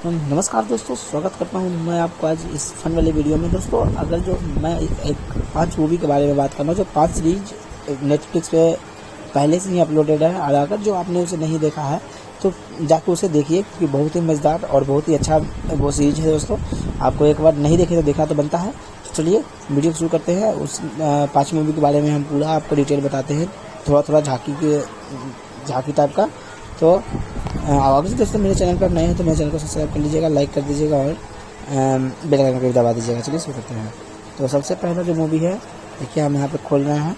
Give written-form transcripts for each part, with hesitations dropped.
तो नमस्कार दोस्तों, स्वागत करता हूं मैं आपको आज इस फन वाले वीडियो में। दोस्तों अगर जो मैं एक 5 मूवी के बारे में बात करना हूँ, जो 5 सीरीज नेटफ्लिक्स पे पहले से ही अपलोडेड है, और अगर जो आपने उसे नहीं देखा है तो जाकर उसे देखिए, क्योंकि बहुत ही मज़ेदार और बहुत ही अच्छा वो सीरीज है। दोस्तों आपको एक बार नहीं देखे तो देखना तो बनता है। तो चलिए वीडियो शुरू करते हैं। उस 5 मूवी के बारे में हम पूरा आपको डिटेल बताते हैं, थोड़ा थोड़ा झांकी टाइप का। तो अगर दोस्तों मेरे चैनल पर नए हैं तो मेरे चैनल को सब्सक्राइब कर लीजिएगा, लाइक कर दीजिएगा और बेल आइकन को भी दबा दीजिएगा। चलिए शुरू करते हैं। तो सबसे पहला जो मूवी है, देखिए हम यहाँ पे खोल रहे हैं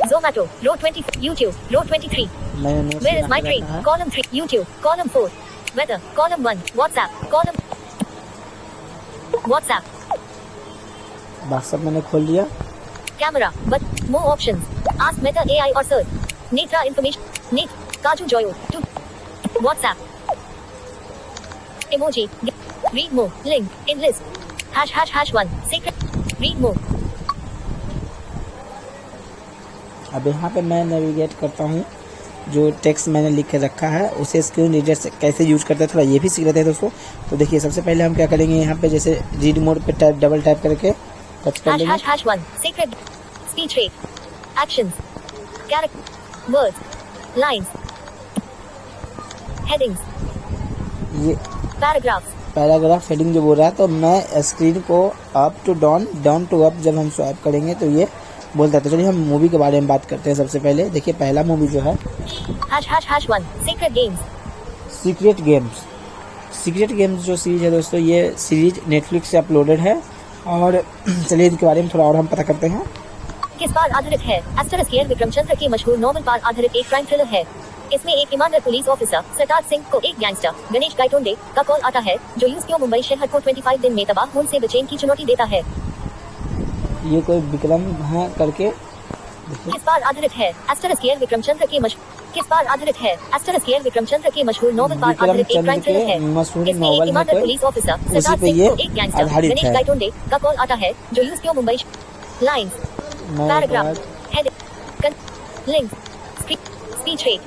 Zomato, row 20, YouTube, row 23. Where is my train? Column 3, YouTube, column 4. Weather, column 1, WhatsApp, column WhatsApp. WhatsApp मैंने खोल लिया। Camera, but more options. Ask Meta AI or search. Netra information. Net, Kaju Joyo, to WhatsApp. Emoji, read more, link, in list. ###1, secret, read more. अब यहाँ पे मैं navigate करता हूँ, जो टेक्स्ट मैंने लिख के रखा है उसे स्क्रीन रीडर से कैसे यूज करते हैं, थोड़ा ये भी सीख लेते हैं दोस्तों। तो देखिए सबसे पहले हम क्या करेंगे, यहाँ पे जैसे रीड मोड पे डबल टैप करके टच कर लेंगे। ###1, secret, speech rate, actions, character, words, lines, headings, ये paragraphs. हेडिंग जो बोल रहा है, तो मैं स्क्रीन को up to down, down to up जब हम स्वाइप करेंगे तो ये बोलता है। तो चलिए हम मूवी के बारे में बात करते हैं। सबसे पहले देखिए पहला मूवी जो है ###1, secret games. सीक्रेट गेम्स जो सीरीज है दोस्तों, ये सीरीज नेटफ्लिक्स से अपलोडेड है। और चलिए इनके बारे में थोड़ा और हम पता करते हैं। किस पर आधारित है? ** विक्रमचंद्र के मशहूर नॉवल पर आधारित एक क्राइम थ्रिलर है। इसमें एक ईमानदार पुलिस ऑफिसर सरताज सिंह को एक गैंगस्टर गणेश गायतोंडे का कॉल आता है, जो यूएस मुंबई शहर को 25 दिन में तबाह होने से बचने की चुनौती देता है। ये कोई विक्रम है करके किस पर आधारित है? ** विक्रमचंद्र के मशहूर नॉवल पर आधारित एक क्राइम थ्रिलर है। मशहूर इसमें एक नॉवल है, ईमानदार पुलिस ऑफिसर उसी सरताज पे सिंह ये को एक गैंगस्टर आधारित गणेश है। गायतोंडे का कॉल आता है, जो US Mumbai lines, paragraph, head, link, speech rate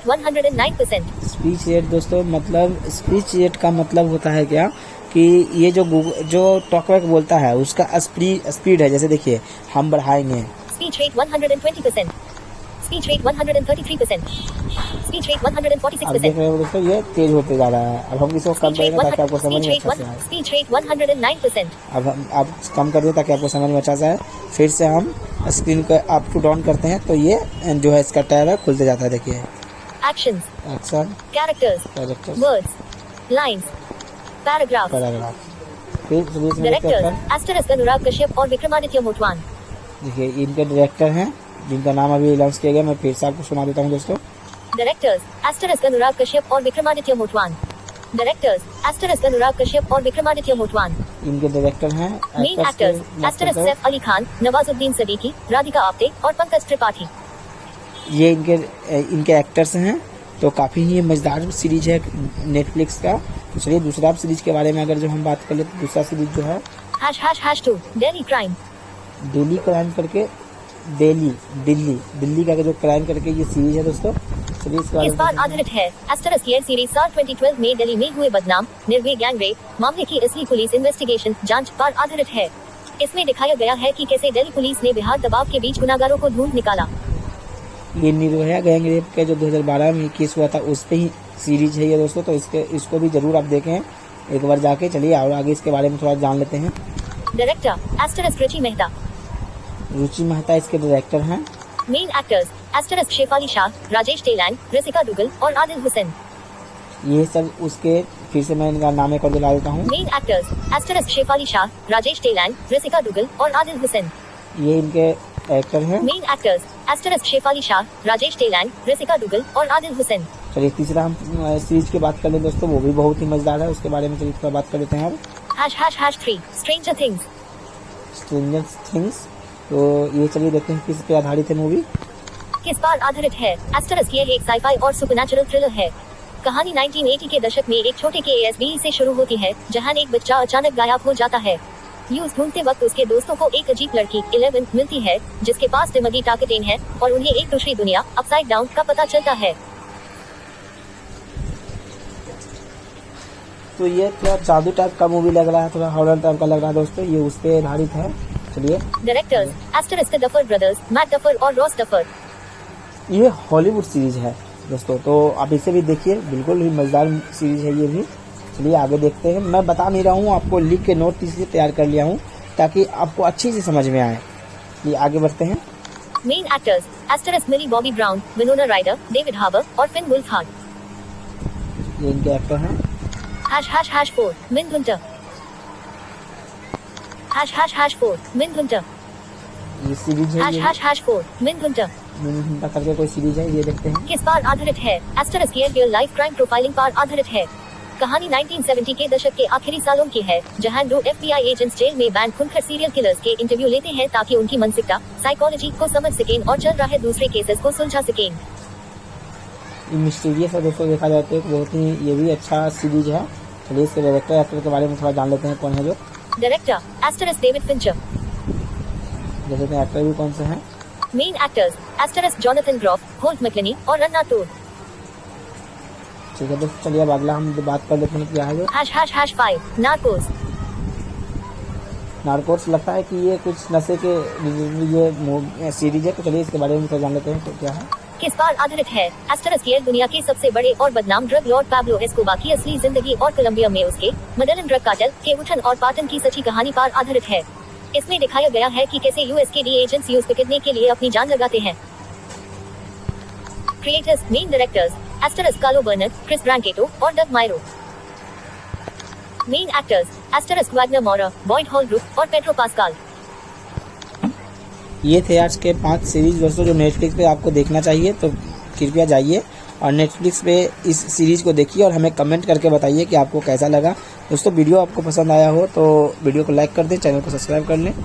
109%. Speech rate दोस्तों, मतलब स्पीच रेट का मतलब होता है क्या कि ये जो टॉकबैक बोलता है उसका स्पीड है। जैसे देखिए हम बढ़ाएंगे, speech rate 120%, speech rate 133%, speech rate अब देख 146%. रहे हो दोस्तों ये तेज होते जा रहा है। अब हम इसको कम करेंगे ताकि आपको समझ में अच्छा से आए। Speech rate 109%. अब हम आप कम कर दें ताकि आपको समझ में अच्छा से आए। फिर से हम स्क्रीन को अप टू डाउन करते हैं तो ये जो है इसका टैब है खुलते जाता है। देखिए actions, action, characters, words, lines, paragraph. फिर डायरेक्टर्स अनुराग कश्यप और विक्रमादित्य मोटवान. देखिए इनके डायरेक्टर हैं जिनका नाम अभी अनाउंस किया गया। मैं फिर से आपको सुना देता हूँ दोस्तों। डायरेक्टर्स अनुराग कश्यप और विक्रमादित्य मोटवान. डायरेक्टर्स अनुराग कश्यप और विक्रमादित्य मोटवान. इनके डायरेक्टर हैं मेन एक्टर्स सैफ अली खान, नवाजुद्दीन सिद्दीकी, राधिका आप्टे और पंकज त्रिपाठी. ये इनके एक्टर्स हैं। तो काफ़ी ही मज़ेदार सीरीज है नेटफ्लिक्स का। तो चलिए दूसरा सीरीज के बारे में अगर जो हम बात कर ले तो दूसरा सीरीज जो है ###2, डेली क्राइम. दिल्ली क्राइम करके, दिल्ली का जो क्राइम करके ये सीरीज है दोस्तों। चलिए इस पर आधारित है। * सीरीज साल 2012 में दिल्ली में हुए बदनाम निर्भया गैंग रेप मामले की असली पुलिस इन्वेस्टिगेशन जांच पर आधारित है। इसमें दिखाया गया है कि कैसे दिल्ली पुलिस ने बेहद दबाव के बीच गुनाहगारों को ढूंढ निकाला। ये निर्भया गैंग रेप का जो 2012 में केस हुआ था उस पे ही सीरीज है ये दोस्तों। तो इसको भी जरूर आप देखें एक बार जाके। चलिए और आगे इसके बारे में थोड़ा जान लेते हैं। डायरेक्टर रुचि मेहता इसके डायरेक्टर हैं। मेन एक्टर्स शेफाली शाह, राजेश तेलांग, रसिका दुगल और आदिल हुसैन. ये सब उसके, फिर से मैं इनका नाम एक और दिला देता हूँ। मेन एक्टर्स शेफाली शाह, राजेश तेलांग, रसिका दुगल और आदिल हुसैन. ये इनके एक्टर हैं। मेन एक्टर्स शेफाली शाह, राजेश तेलांग, रसिका दुगल और आदिल हुसैन. चलिए तीसरा हम सीरीज की बात कर लें दोस्तों, वो भी बहुत ही मजेदार है। उसके बारे में चलिए थोड़ा बात कर लेते हैं अब। ###3, स्ट्रेंजर थिंग्स. तो ये चलिए देखते हैं किस पे आधारित है मूवी। किस पर आधारित है? ये एक साइफाई और सुपरनैचुरल थ्रिलर है। कहानी 1980 के दशक में एक छोटे के ASB से शुरू होती है, जहां एक बच्चा अचानक गायब हो जाता है। यूज ढूंढते वक्त उसके दोस्तों को एक अजीब लड़की 11 मिलती है, जिसके पास दिमागी ताकतें हैं और उन्हें एक दूसरी दुनिया अपसाइड डाउन का पता चलता है। तो ये थोड़ा जादू टाइप का मूवी लग रहा है, थोड़ा हॉरर टाइप का लग रहा है दोस्तों, ये उस पे आधारित है। चलिए, directors asterisk Duffer brothers, Matt Duffer और रॉस डफर। ये हॉलीवुड सीरीज है दोस्तों, तो आप इसे भी देखिए, बिल्कुल ही मजेदार सीरीज है ये भी। चलिए आगे देखते हैं। मैं बता नहीं रहा हूँ आपको, लिख के नोट इसलिए तैयार कर लिया हूँ ताकि आपको अच्छी से समझ में आए। ये आगे बढ़ते हैं। मेन एक्टर्स एस्टरिस्क मिली Bobby brown, विनोना rider, David harbour और फिन वुल्फहार्ड। ये इनके एक्टर हैं। ###4 मिन गुंटर। ###4 मिन गुंटर। ये सीरीज है, ये ###4 मिन गुंटर। मिनहुंटा करके कोई सीरीज है, ये देखते हैं। किस पर आधारित है? एस्टरिस्क ये रियल लाइफ क्राइम प्रोफाइलिंग पर आधारित है। कहानी 1970 के दशक के आखिरी सालों की है, जहां 2 FBI एजेंट्स जेल में बैंड खुनकर सीरियल किलर्स के इंटरव्यू लेते हैं ताकि उनकी मानसिकता, साइकोलॉजी को समझ सकें और चल रहे दूसरे केसेस को सुलझा सकें। मिस्टीरियस है दोस्तों, देखा जाए तो एक बहुत ही ये भी अच्छा सीरीज है। चलिए इसके डायरेक्टर एक्टर के बारे में थोड़ा जान लेते हैं, कौन है जो डायरेक्टर एस्टरिस्क डेविड फिंचर। जैसे कि एक्टर भी कौन से हैं। Main actors asterisk Jonathan Groff, Holt McCallany और रन्ना तोर। ठीक है दोस्तों, चलिए अब अगला हम बात कर लेते हैं क्या है जो ###5 नार्कोस। नार्कोस। लगता है कि ये कुछ नशे के ये सीरीज है, तो चलिए इसके बारे में थोड़ा जान लेते हैं तो क्या है। किस पर आधारित है? एस्टरिस्क ये दुनिया के सबसे बड़े और बदनाम ड्रग लॉर्ड पाब्लो एस्कोबार की असली जिंदगी और कोलंबिया में उसके मेडेलिन ड्रग कार्टेल के उठन और पातन की सच्ची कहानी पर आधारित है। इसमें दिखाया गया है कि कैसे USKD एजेंट्स यूज पकड़ने के लिए अपनी जान लगाते हैं। Creators main directors asterisk Carlo Bernard, Chris Brancato और Doug Miro. Main actors asterisk Wagner Moura, Boyd Holbrook और पेड्रो पास्कल। ये थे आज के 5 सीरीज दोस्तों जो नेटफ्लिक्स पे आपको देखना चाहिए, तो कृपया जाइए और नेटफ्लिक्स पे इस सीरीज को देखिए और हमें कमेंट करके बताइए कि आपको कैसा लगा। दोस्तों वीडियो आपको पसंद आया हो तो वीडियो को लाइक कर दें, चैनल को सब्सक्राइब कर लें।